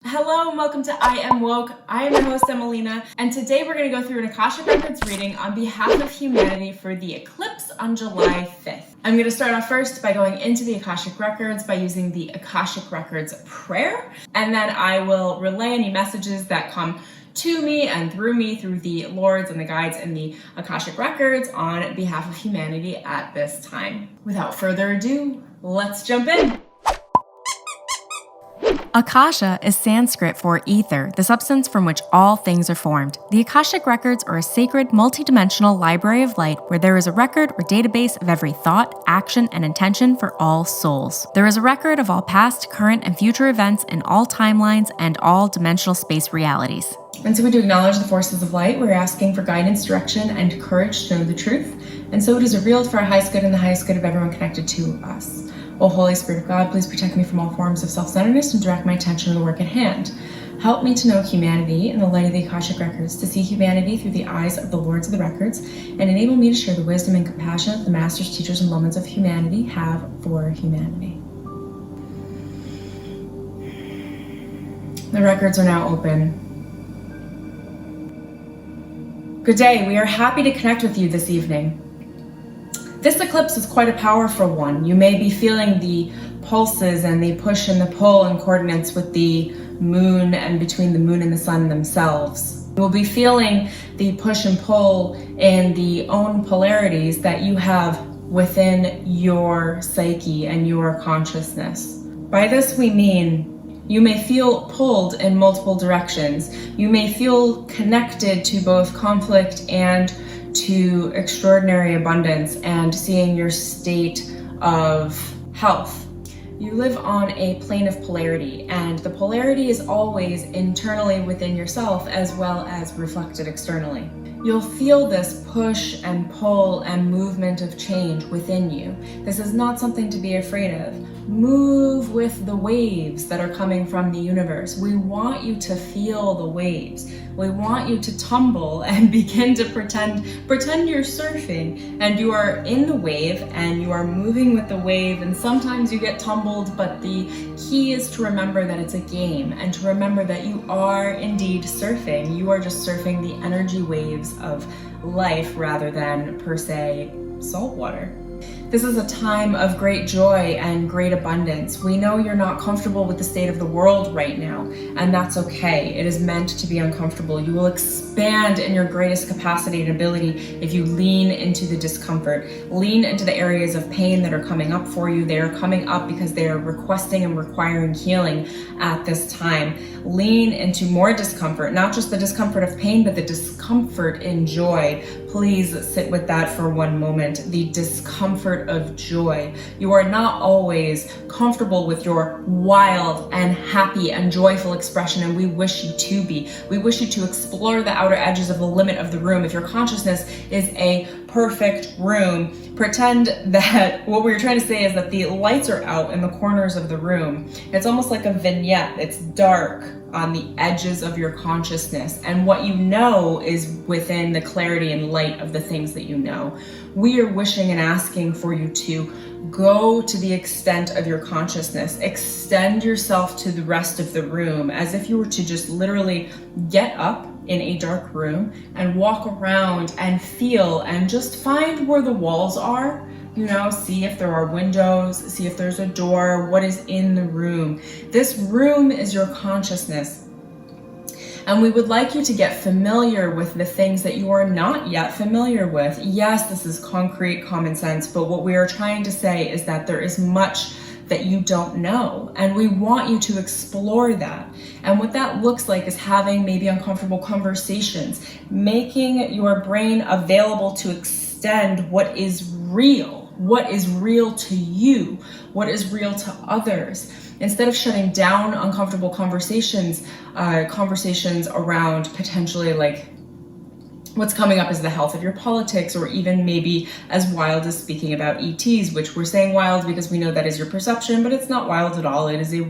Hello and welcome to I Am Woke. I am your host, Emelina, and today we're going to go through an Akashic Records reading on behalf of humanity for the eclipse on July 5th. I'm going to start off first by going into the Akashic Records by using the Akashic Records prayer, and then I will relay any messages that come to me and through me through the lords and the guides in the Akashic Records on behalf of humanity at this time. Without further ado, let's jump in. Akasha is Sanskrit for ether, the substance from which all things are formed. The Akashic Records are a sacred, multidimensional library of light where there is a record or database of every thought, action, and intention for all souls. There is a record of all past, current, and future events in all timelines and all dimensional space realities. And so we do acknowledge the forces of light. We're asking for guidance, direction, and courage to know the truth. And so it is revealed for our highest good and the highest good of everyone connected to us. O Holy Spirit of God, please protect me from all forms of self-centeredness and direct my attention to the work at hand. Help me to know humanity in the light of the Akashic Records, to see humanity through the eyes of the Lords of the Records, and enable me to share the wisdom and compassion that the masters, teachers, and moments of humanity have for humanity. The records are now open. Good day, we are happy to connect with you this evening. This eclipse is quite a powerful one. You may be feeling the pulses and the push and the pull in coordinates with the moon and between the moon and the sun themselves. You will be feeling the push and pull in the own polarities that you have within your psyche and your consciousness. By this we mean you may feel pulled in multiple directions. You may feel connected to both conflict and to extraordinary abundance and seeing your state of health. You live on a plane of polarity, and the polarity is always internally within yourself as well as reflected externally. You'll feel this push and pull and movement of change within you. This is not something to be afraid of. Move with the waves that are coming from the universe. We want you to feel the waves. We want you to tumble and begin to pretend you're surfing and you are in the wave and you are moving with the wave, and sometimes you get tumbled, but the key is to remember that it's a game and to remember that you are indeed surfing. You are just surfing the energy waves of life rather than per se salt water. This is a time of great joy and great abundance. We know you're not comfortable with the state of the world right now, and that's okay. It is meant to be uncomfortable. You will expand in your greatest capacity and ability if you lean into the discomfort. Lean into the areas of pain that are coming up for you. They are coming up because they are requesting and requiring healing at this time. Lean into more discomfort, not just the discomfort of pain, but the discomfort in joy. Please sit with that for one moment. The discomfort of joy. You are not always comfortable with your wild and happy and joyful expression, and we wish you to be. We wish you to explore the outer edges of the limit of the room. If your consciousness is a perfect room, pretend that what we're trying to say is that the lights are out in the corners of the room. It's almost like a vignette. It's dark on the edges of your consciousness, and what you know is within the clarity and light of the things that you know. We are wishing and asking for you to go to the extent of your consciousness. Extend yourself to the rest of the room as if you were to just literally get up in a dark room and walk around and feel and just find where the walls are. You know, see if there are windows, see if there's a door, what is in the room. This room is your consciousness. And we would like you to get familiar with the things that you are not yet familiar with. Yes, this is concrete common sense, but what we are trying to say is that there is much that you don't know, and we want you to explore that. And what that looks like is having maybe uncomfortable conversations, making your brain available to extend what is real to you, what is real to others. Instead of shutting down uncomfortable conversations around potentially like what's coming up is the health of your politics, or even maybe as wild as speaking about ETs, which we're saying wild because we know that is your perception, but it's not wild at all. It is a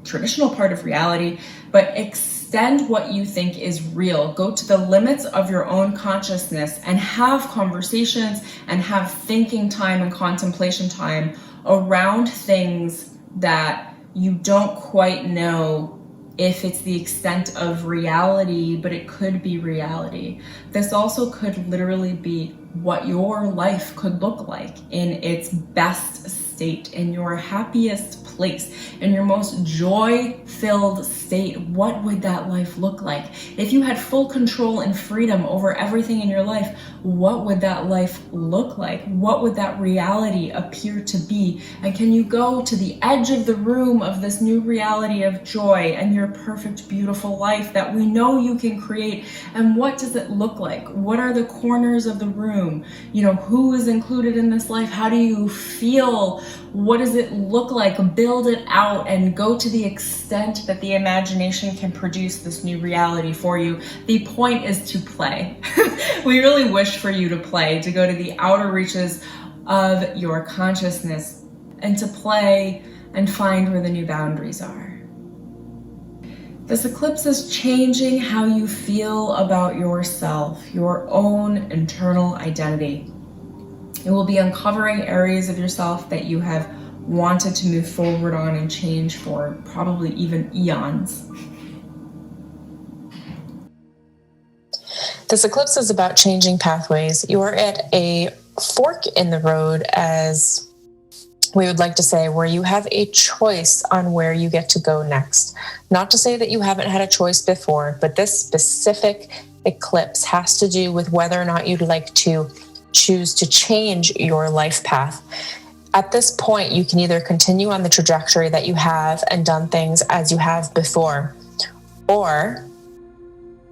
traditional part of reality. But extend what you think is real. Go to the limits of your own consciousness and have conversations and have thinking time and contemplation time around things that you don't quite know if it's the extent of reality, but it could be reality. This also could literally be what your life could look like in its best state, in your happiest place, in your most joy-filled state. What would that life look like? If you had full control and freedom over everything in your life, what would that life look like? What would that reality appear to be? And can you go to the edge of the room of this new reality of joy and your perfect, beautiful life that we know you can create? And what does it look like? What are the corners of the room? You know, who is included in this life? How do you feel? What does it look like? Build it out and go to the extent that the imagination can produce this new reality for you. The point is to play. We really wish for you to play, to go to the outer reaches of your consciousness and to play and find where the new boundaries are. This eclipse is changing how you feel about yourself, your own internal identity. It will be uncovering areas of yourself that you have wanted to move forward on and change for probably even eons. This eclipse is about changing pathways. You are at a fork in the road, as we would like to say, where you have a choice on where you get to go next. Not to say that you haven't had a choice before, but this specific eclipse has to do with whether or not you'd like to choose to change your life path. At this point, you can either continue on the trajectory that you have and done things as you have before, or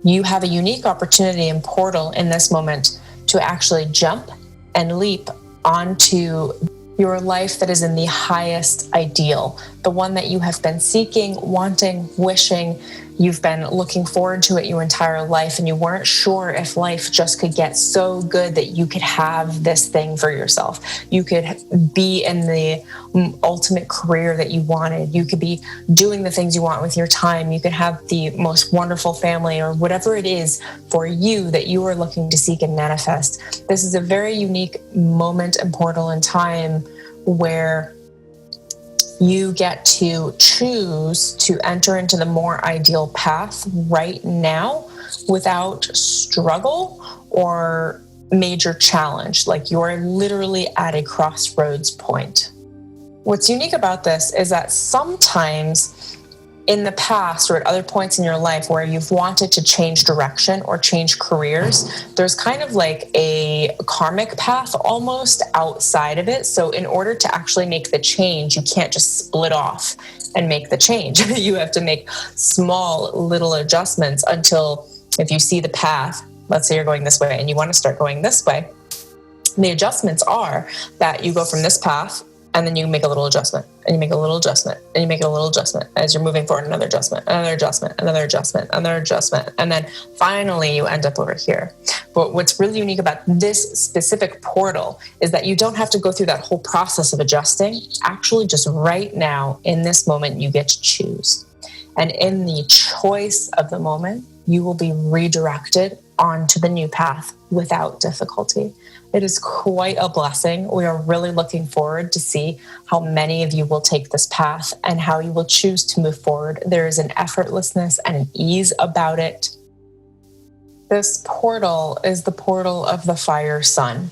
you have a unique opportunity and portal in this moment to actually jump and leap onto your life that is in the highest ideal, the one that you have been seeking, wanting, wishing. You've been looking forward to it your entire life, and you weren't sure if life just could get so good that you could have this thing for yourself. You could be in the ultimate career that you wanted. You could be doing the things you want with your time. You could have the most wonderful family, or whatever it is for you that you are looking to seek and manifest. This is a very unique moment and portal in time where you get to choose to enter into the more ideal path right now without struggle or major challenge. Like, you're literally at a crossroads point. What's unique about this is that sometimes in the past or at other points in your life where you've wanted to change direction or change careers, there's kind of like a karmic path almost outside of it. So in order to actually make the change, you can't just split off and make the change. You have to make small little adjustments until, if you see the path, let's say you're going this way and you want to start going this way, the adjustments are that you go from this path and then you make a little adjustment, and you make a little adjustment, and you make a little adjustment as you're moving forward, another adjustment, another adjustment, another adjustment, another adjustment, and then finally you end up over here. But what's really unique about this specific portal is that you don't have to go through that whole process of adjusting. Actually, just right now, in this moment, you get to choose. And in the choice of the moment, you will be redirected onto the new path without difficulty. It is quite a blessing. We are really looking forward to see how many of you will take this path and how you will choose to move forward. There is an effortlessness and an ease about it. This portal is the portal of the fire sun.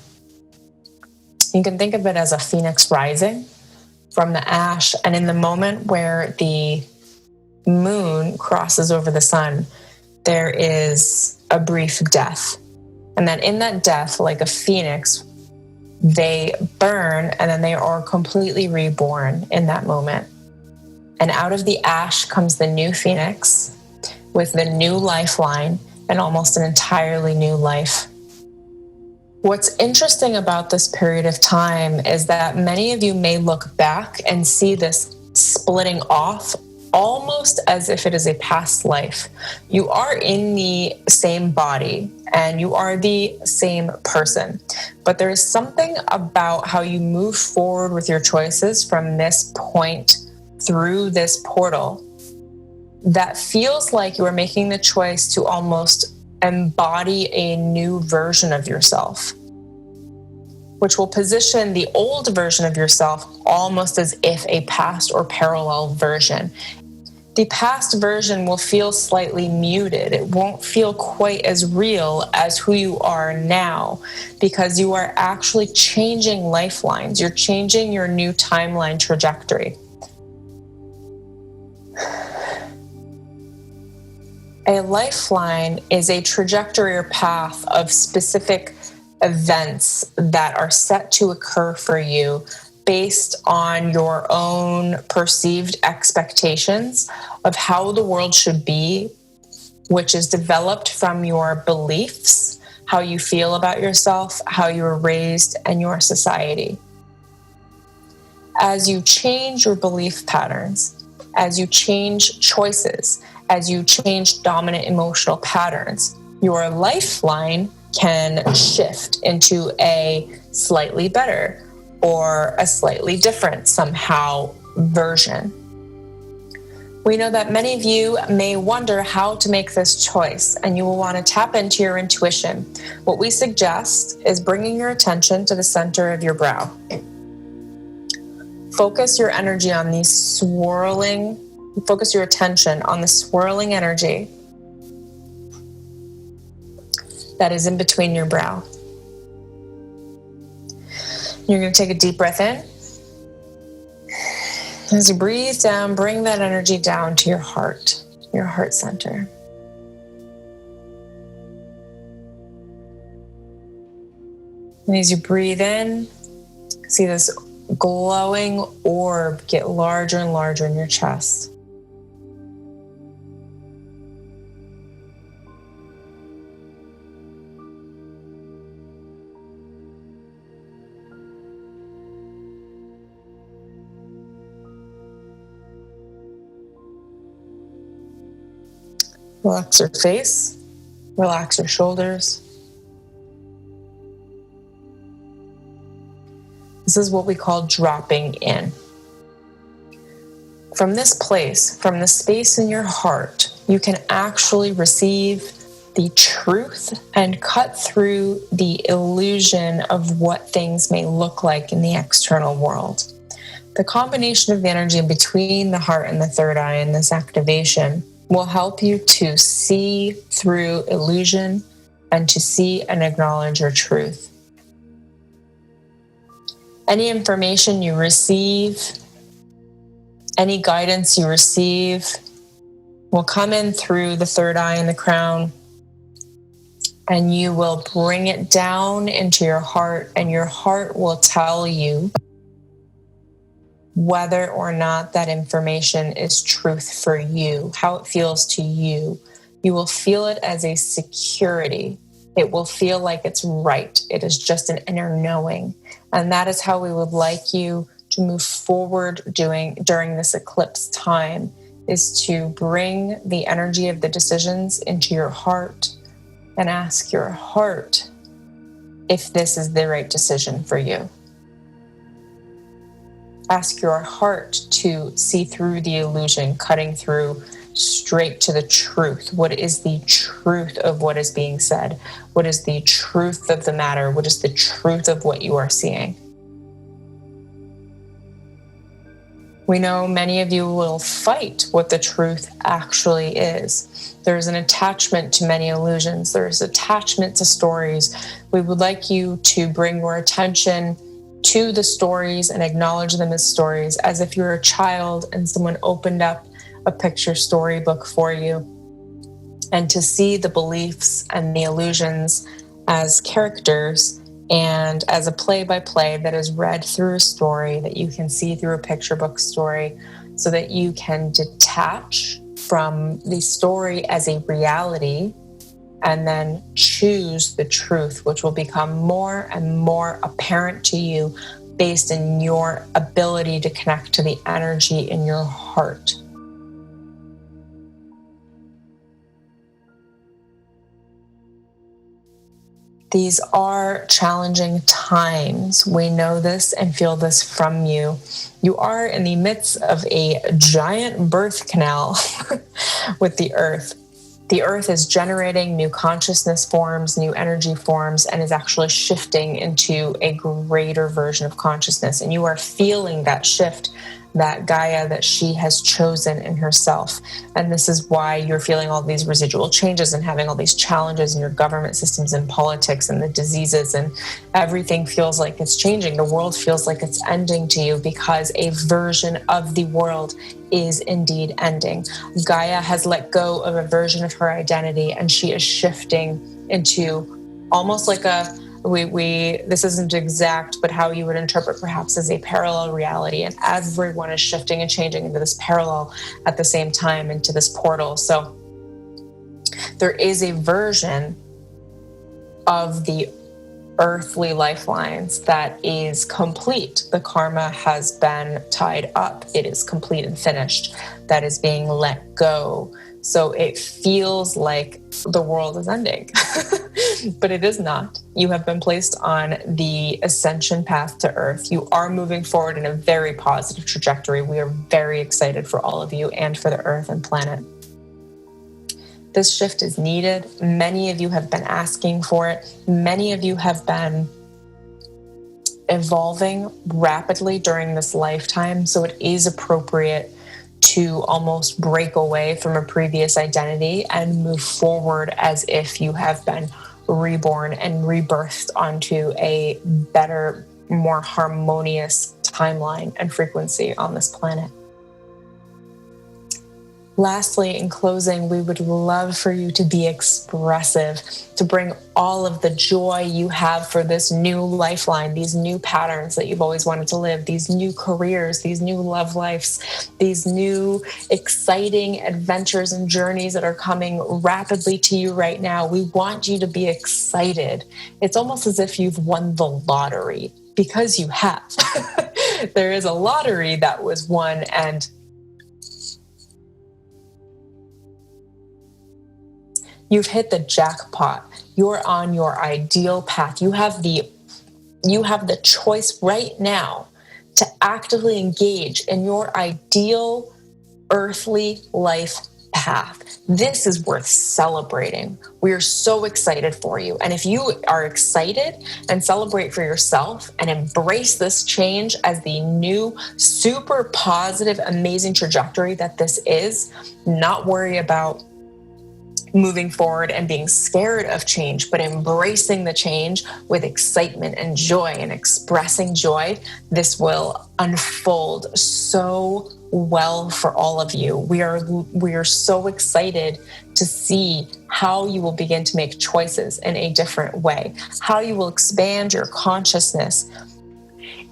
You can think of it as a phoenix rising from the ash, and in the moment where the moon crosses over the sun, there is a brief death. And then in that death, like a phoenix, they burn and then they are completely reborn in that moment. And out of the ash comes the new phoenix with the new lifeline and almost an entirely new life. What's interesting about this period of time is that many of you may look back and see this splitting off almost as if it is a past life. You are in the same body and you are the same person, but there is something about how you move forward with your choices from this point through this portal that feels like you are making the choice to almost embody a new version of yourself, which will position the old version of yourself almost as if a past or parallel version. the past version will feel slightly muted. It won't feel quite as real as who you are now, because you are actually changing lifelines. You're changing your new timeline trajectory. A lifeline is a trajectory or path of specific events that are set to occur for you based on your own perceived expectations of how the world should be, which is developed from your beliefs, how you feel about yourself, how you were raised, and your society. As you change your belief patterns, as you change choices, as you change dominant emotional patterns, your lifeline can shift into a slightly better or a slightly different somehow version. We know that many of you may wonder how to make this choice, and you will want to tap into your intuition. What we suggest is bringing your attention to the center of your brow. Focus your energy on focus your attention on the swirling energy that is in between your brow. You're going to take a deep breath in. As you breathe down, bring that energy down to your heart center. And as you breathe in, see this glowing orb get larger and larger in your chest. Relax your face, relax your shoulders. This is what we call dropping in. From this place, from the space in your heart, you can actually receive the truth and cut through the illusion of what things may look like in the external world. The combination of the energy between the heart and the third eye in this activation will help you to see through illusion and to see and acknowledge your truth. Any information you receive, any guidance you receive will come in through the third eye and the crown, and you will bring it down into your heart, and your heart will tell you whether or not that information is truth for you, how it feels to you. You will feel it as a security. It will feel like it's right. It is just an inner knowing. And that is how we would like you to move forward during this eclipse time, is to bring the energy of the decisions into your heart and ask your heart if this is the right decision for you. Ask your heart to see through the illusion, cutting through straight to the truth. What is the truth of what is being said? What is the truth of the matter? What is the truth of what you are seeing? We know many of you will fight what the truth actually is. There's an attachment to many illusions. There's attachment to stories. We would like you to bring your attention to the stories and acknowledge them as stories, as if you're a child and someone opened up a picture storybook for you, and to see the beliefs and the illusions as characters and as a play-by-play that is read through a story that you can see through a picture book story, so that you can detach from the story as a reality and then choose the truth, which will become more and more apparent to you based on your ability to connect to the energy in your heart. These are challenging times. We know this and feel this from you. You are in the midst of a giant birth canal with the earth. The earth is generating new consciousness forms, new energy forms, and is actually shifting into a greater version of consciousness. And you are feeling that shift that Gaia that she has chosen in herself. And this is why you're feeling all these residual changes and having all these challenges in your government systems and politics and the diseases, and everything feels like it's changing. The world feels like it's ending to you because a version of the world is indeed ending. Gaia has let go of a version of her identity, and she is shifting into almost like this isn't exact, but how you would interpret perhaps as a parallel reality. And everyone is shifting and changing into this parallel at the same time, into this portal. So there is a version of the earthly lifelines that is complete. The karma has been tied up. It is complete and finished. That is being let go. So it feels like the world is ending, but it is not. You have been placed on the ascension path to Earth. You are moving forward in a very positive trajectory. We are very excited for all of you and for the Earth and planet. This shift is needed. Many of you have been asking for it. Many of you have been evolving rapidly during this lifetime. So it is appropriate to almost break away from a previous identity and move forward as if you have been reborn and rebirthed onto a better, more harmonious timeline and frequency on this planet. Lastly, in closing, we would love for you to be expressive, to bring all of the joy you have for this new lifeline, these new patterns that you've always wanted to live, these new careers, these new love lives, these new exciting adventures and journeys that are coming rapidly to you right now. We want you to be excited. It's almost as if you've won the lottery, because you have. There is a lottery that was won, and you've hit the jackpot. You're on your ideal path. You have the choice right now to actively engage in your ideal earthly life path. This is worth celebrating. We are so excited for you. And if you are excited and celebrate for yourself and embrace this change as the new, super positive, amazing trajectory that this is, not worry about moving forward and being scared of change, but embracing the change with excitement and joy and expressing joy, this will unfold so well for all of you. We are so excited to see how you will begin to make choices in a different way, how you will expand your consciousness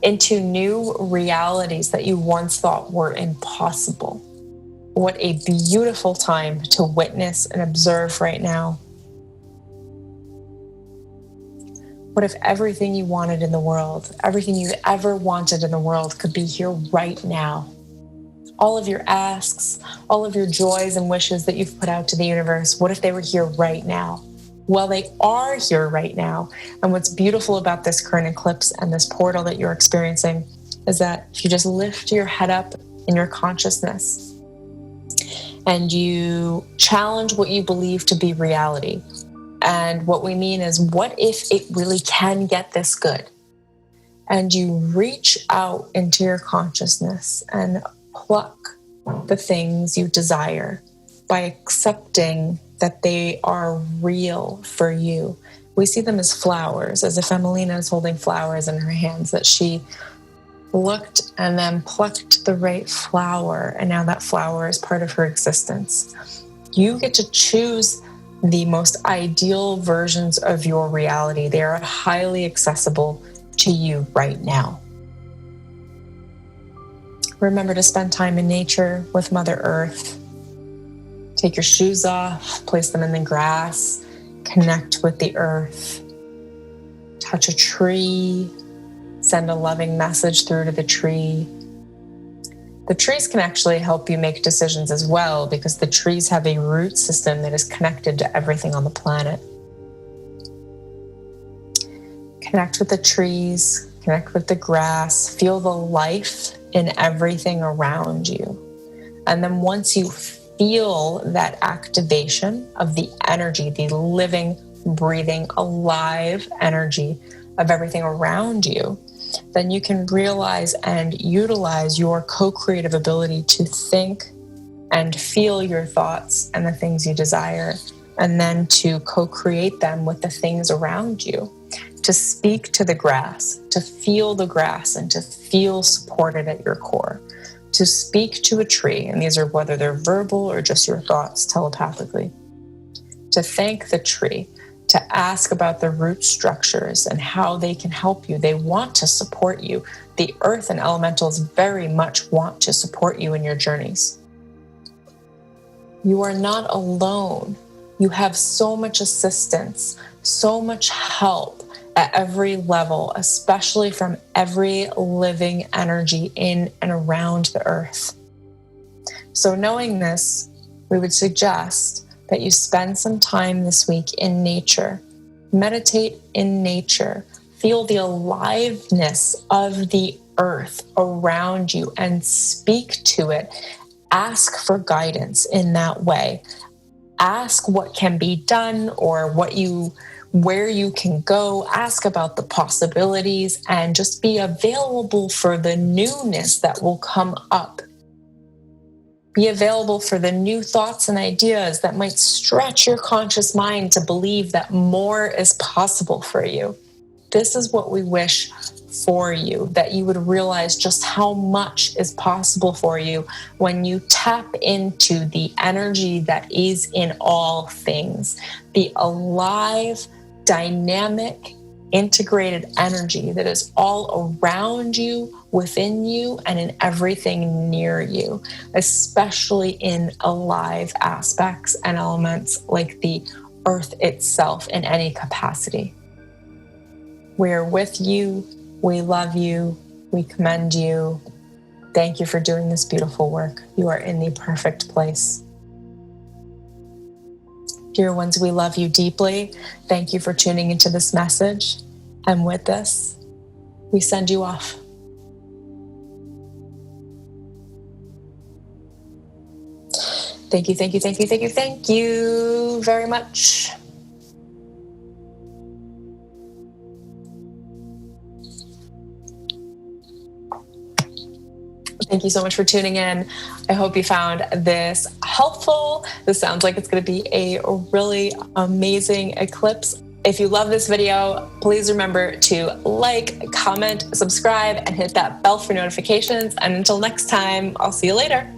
into new realities that you once thought were impossible. What a beautiful time to witness and observe right now. What if everything you wanted in the world, everything you ever wanted in the world could be here right now? All of your asks, all of your joys and wishes that you've put out to the universe, what if they were here right now? Well, they are here right now. And what's beautiful about this current eclipse and this portal that you're experiencing is that if you just lift your head up in your consciousness, and you challenge what you believe to be reality. And what we mean is, what if it really can get this good? And you reach out into your consciousness and pluck the things you desire by accepting that they are real for you. We see them as flowers, as if Emelina is holding flowers in her hands, that she looked and then plucked the right flower, and now that flower is part of her existence. You get to choose the most ideal versions of your reality. They are highly accessible to you right now. Remember to spend time in nature with Mother Earth. Take your shoes off, place them in the grass, connect with the earth, touch a tree, send a loving message through to the tree. The trees can actually help you make decisions as well, because the trees have a root system that is connected to everything on the planet. Connect with the trees, connect with the grass, feel the life in everything around you. And then once you feel that activation of the energy, the living, breathing, alive energy of everything around you, then you can realize and utilize your co-creative ability to think and feel your thoughts and the things you desire, and then to co-create them with the things around you, to speak to the grass, to feel the grass and to feel supported at your core, to speak to a tree, and these are whether they're verbal or just your thoughts telepathically, to thank the tree, to ask about the root structures and how they can help you. They want to support you. The earth and elementals very much want to support you in your journeys. You are not alone. You have so much assistance, so much help at every level, especially from every living energy in and around the earth. So knowing this, we would suggest that you spend some time this week in nature. Meditate in nature. Feel the aliveness of the earth around you and speak to it. Ask for guidance in that way. Ask what can be done or where you can go. Ask about the possibilities and just be available for the newness that will come up. Be available for the new thoughts and ideas that might stretch your conscious mind to believe that more is possible for you. This is what we wish for you, that you would realize just how much is possible for you when you tap into the energy that is in all things, the alive, dynamic, integrated energy that is all around you, within you, and in everything near you, especially in alive aspects and elements like the earth itself in any capacity. We are with you. We love you. We commend you. Thank you for doing this beautiful work. You are in the perfect place. Dear ones, we love you deeply. Thank you for tuning into this message. And with this, we send you off. Thank you, thank you, thank you, thank you, thank you very much. Thank you so much for tuning in. I hope you found this helpful. This sounds like it's going to be a really amazing eclipse. If you love this video, please remember to like, comment, subscribe, and hit that bell for notifications. And until next time, I'll see you later.